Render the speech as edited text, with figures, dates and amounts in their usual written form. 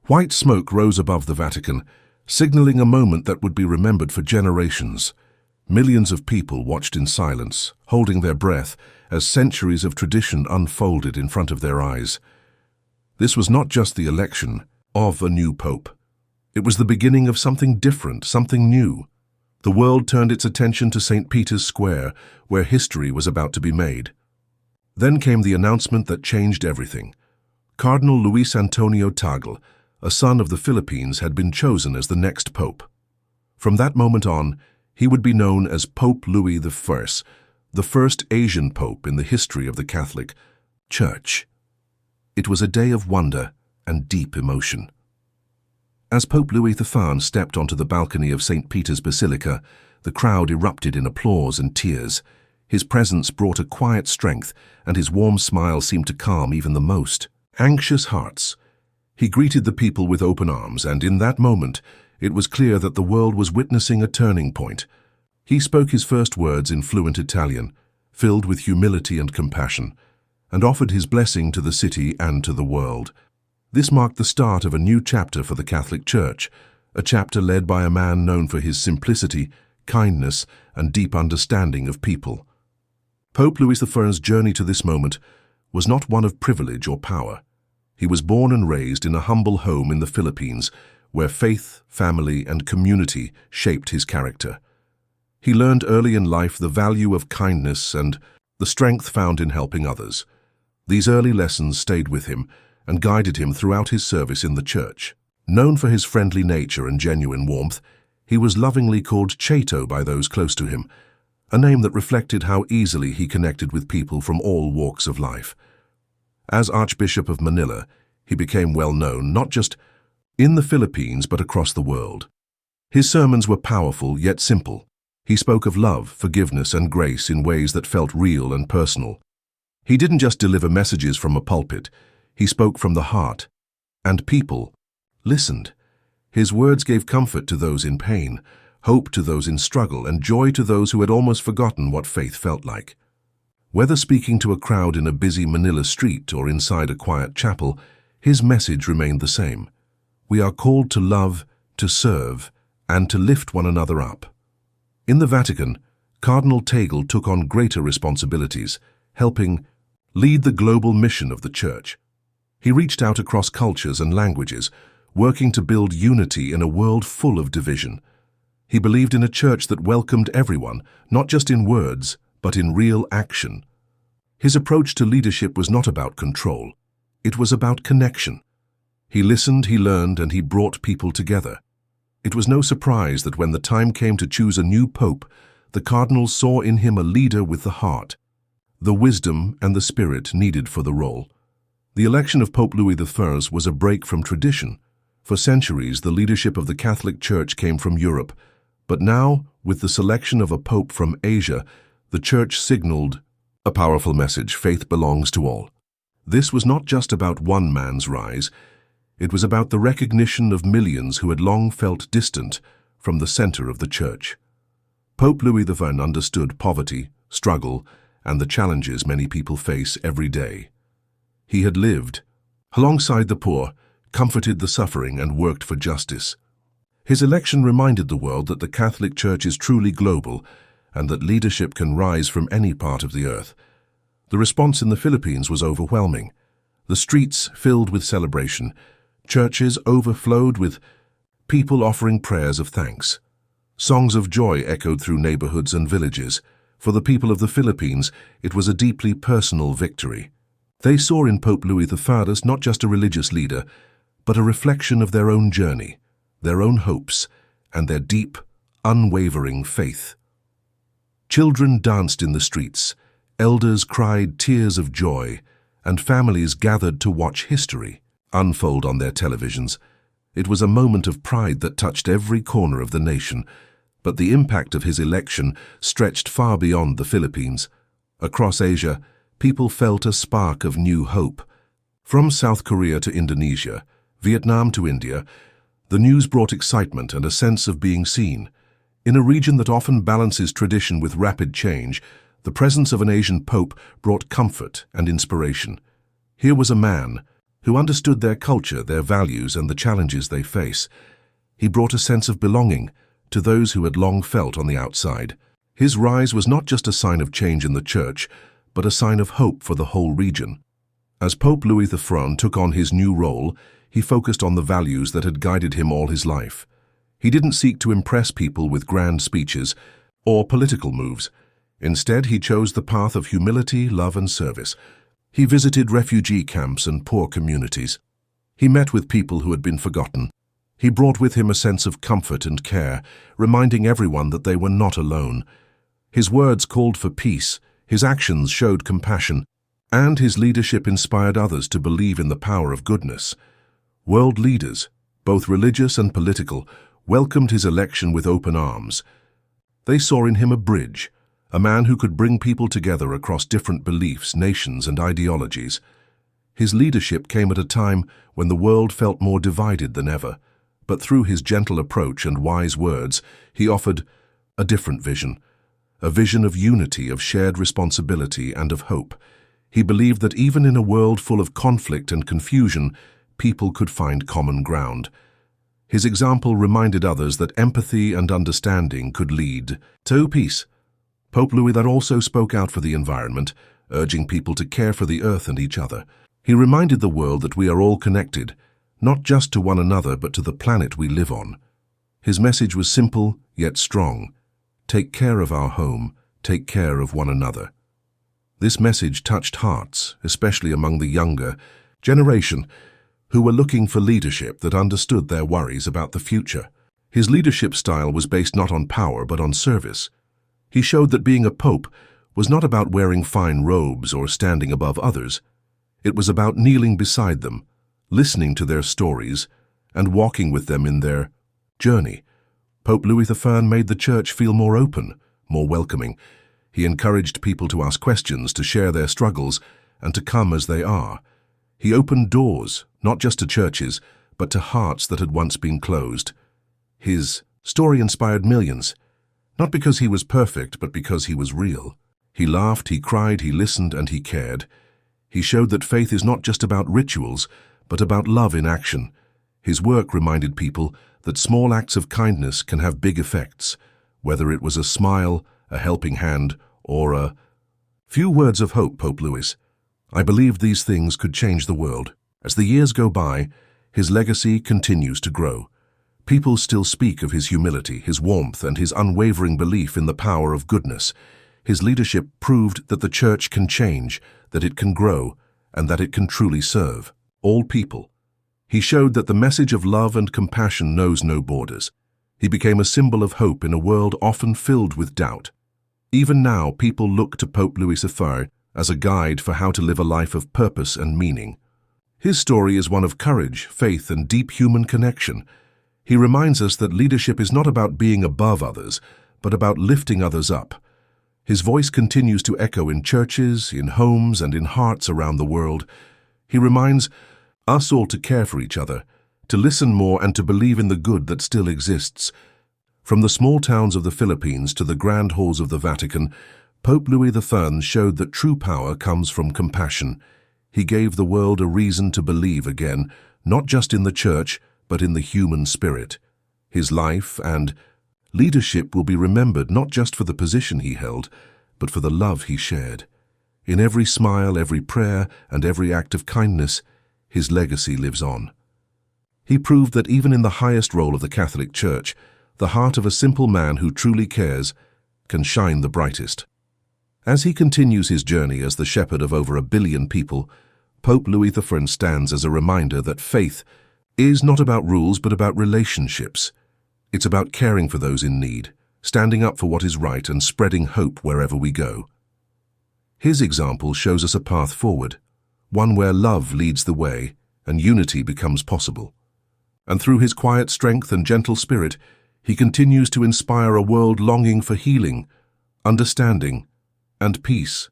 White smoke rose above the Vatican, signaling a moment that would be remembered for generations. Millions of people watched in silence, holding their breath as centuries of tradition unfolded in front of their eyes. This was not just the election of a new pope. It was the beginning of something different, something new. The world turned its attention to St. Peter's Square, where history was about to be made. Then came the announcement that changed everything. Cardinal Luis Antonio Tagle, a son of the Philippines, had been chosen as the next pope. From that moment on, he would be known as Pope Louis I, the first Asian pope in the history of the Catholic Church. It was a day of wonder and deep emotion. As Pope Louis XI stepped onto the balcony of St. Peter's Basilica, the crowd erupted in applause and tears. His presence brought a quiet strength, and his warm smile seemed to calm even the most anxious hearts. He greeted the people with open arms, and in that moment, it was clear that the world was witnessing a turning point. He spoke his first words in fluent Italian, filled with humility and compassion, and offered his blessing to the city and to the world. This marked the start of a new chapter for the Catholic Church, a chapter led by a man known for his simplicity, kindness, and deep understanding of people. Pope Louis I's journey to this moment was not one of privilege or power. He was born and raised in a humble home in the Philippines, where faith, family, and community shaped his character. He learned early in life the value of kindness and the strength found in helping others. These early lessons stayed with him and guided him throughout his service in the church. Known for his friendly nature and genuine warmth, he was lovingly called Chato by those close to him, a name that reflected how easily he connected with people from all walks of life. As Archbishop of Manila, he became well known not just in the Philippines but across the world. His sermons were powerful yet simple. He spoke of love, forgiveness, and grace in ways that felt real and personal. He didn't just deliver messages from a pulpit, he spoke from the heart, and people listened. His words gave comfort to those in pain, hope to those in struggle, and joy to those who had almost forgotten what faith felt like. Whether speaking to a crowd in a busy Manila street or inside a quiet chapel, his message remained the same. We are called to love, to serve, and to lift one another up. In the Vatican, Cardinal Tagle took on greater responsibilities, helping lead the global mission of the Church. He reached out across cultures and languages, working to build unity in a world full of division. He believed in a church that welcomed everyone, not just in words, but in real action. His approach to leadership was not about control. It was about connection. He listened, he learned, and he brought people together. It was no surprise that when the time came to choose a new pope, the cardinals saw in him a leader with the heart, the wisdom and the spirit needed for the role. The election of Pope Louis I was a break from tradition. For centuries, the leadership of the Catholic Church came from Europe, but now, with the selection of a pope from Asia, the Church signaled a powerful message: faith belongs to all. This was not just about one man's rise, it was about the recognition of millions who had long felt distant from the center of the Church. Pope Louis I understood poverty, struggle, and the challenges many people face every day. He had lived alongside the poor, comforted the suffering, and worked for justice. His election reminded the world that the Catholic Church is truly global and that leadership can rise from any part of the earth. The response in the Philippines was overwhelming. The streets filled with celebration, churches overflowed with people offering prayers of thanks. Songs of joy echoed through neighborhoods and villages. For the people of the Philippines, it was a deeply personal victory. They saw in Pope Louis I not just a religious leader, but a reflection of their own journey, their own hopes, and their deep, unwavering faith. Children danced in the streets, elders cried tears of joy, and families gathered to watch history unfold on their televisions. It was a moment of pride that touched every corner of the nation, but the impact of his election stretched far beyond the Philippines. Across Asia, people felt a spark of new hope. From South Korea to Indonesia, Vietnam to India, the news brought excitement and a sense of being seen. In a region that often balances tradition with rapid change, the presence of an Asian pope brought comfort and inspiration. Here was a man, who understood their culture, their values, and the challenges they face. He brought a sense of belonging to those who had long felt on the outside. His rise was not just a sign of change in the Church, but a sign of hope for the whole region. As Pope Louis XIV took on his new role, he focused on the values that had guided him all his life. He didn't seek to impress people with grand speeches or political moves. Instead, he chose the path of humility, love, and service. He visited refugee camps and poor communities. He met with people who had been forgotten. He brought with him a sense of comfort and care, reminding everyone that they were not alone. His words called for peace, his actions showed compassion, and his leadership inspired others to believe in the power of goodness. World leaders, both religious and political, welcomed his election with open arms. They saw in him a bridge, a man who could bring people together across different beliefs, nations, and ideologies. His leadership came at a time when the world felt more divided than ever, but through his gentle approach and wise words, he offered a different vision, a vision of unity, of shared responsibility, and of hope. He believed that even in a world full of conflict and confusion, people could find common ground. His example reminded others that empathy and understanding could lead to peace. Pope Louis XIV also spoke out for the environment, urging people to care for the earth and each other. He reminded the world that we are all connected, not just to one another but to the planet we live on. His message was simple yet strong. Take care of our home, take care of one another. This message touched hearts, especially among the younger generation, who were looking for leadership that understood their worries about the future. His leadership style was based not on power but on service. He showed that being a pope was not about wearing fine robes or standing above others. It was about kneeling beside them, listening to their stories, and walking with them in their journey. Pope Louis XIV made the Church feel more open, more welcoming. He encouraged people to ask questions, to share their struggles, and to come as they are. He opened doors, not just to churches, but to hearts that had once been closed. His story inspired millions, not because he was perfect, but because he was real. He laughed, he cried, he listened, and he cared. He showed that faith is not just about rituals, but about love in action. His work reminded people that small acts of kindness can have big effects, whether it was a smile, a helping hand, or a few words of hope. Pope Louis, I believed these things could change the world. As the years go by, his legacy continues to grow. People still speak of his humility, his warmth, and his unwavering belief in the power of goodness. His leadership proved that the Church can change, that it can grow, and that it can truly serve all people. He showed that the message of love and compassion knows no borders. He became a symbol of hope in a world often filled with doubt. Even now, people look to Pope Louis XIV as a guide for how to live a life of purpose and meaning. His story is one of courage, faith, and deep human connection. He reminds us that leadership is not about being above others, but about lifting others up. His voice continues to echo in churches, in homes, and in hearts around the world. He reminds us all to care for each other, to listen more, and to believe in the good that still exists. From the small towns of the Philippines to the grand halls of the Vatican, Pope Louis XIV showed that true power comes from compassion. He gave the world a reason to believe again, not just in the Church, but in the human spirit. His life and leadership will be remembered not just for the position he held, but for the love he shared. In every smile, every prayer, and every act of kindness, his legacy lives on. He proved that even in the highest role of the Catholic Church, the heart of a simple man who truly cares can shine the brightest. As he continues his journey as the shepherd of over 1 billion people, Pope Louis XIV stands as a reminder that faith is not about rules but about relationships. It's about caring for those in need, standing up for what is right, and spreading hope wherever we go. His example shows us a path forward, one where love leads the way and unity becomes possible. And through his quiet strength and gentle spirit, he continues to inspire a world longing for healing, understanding, and peace.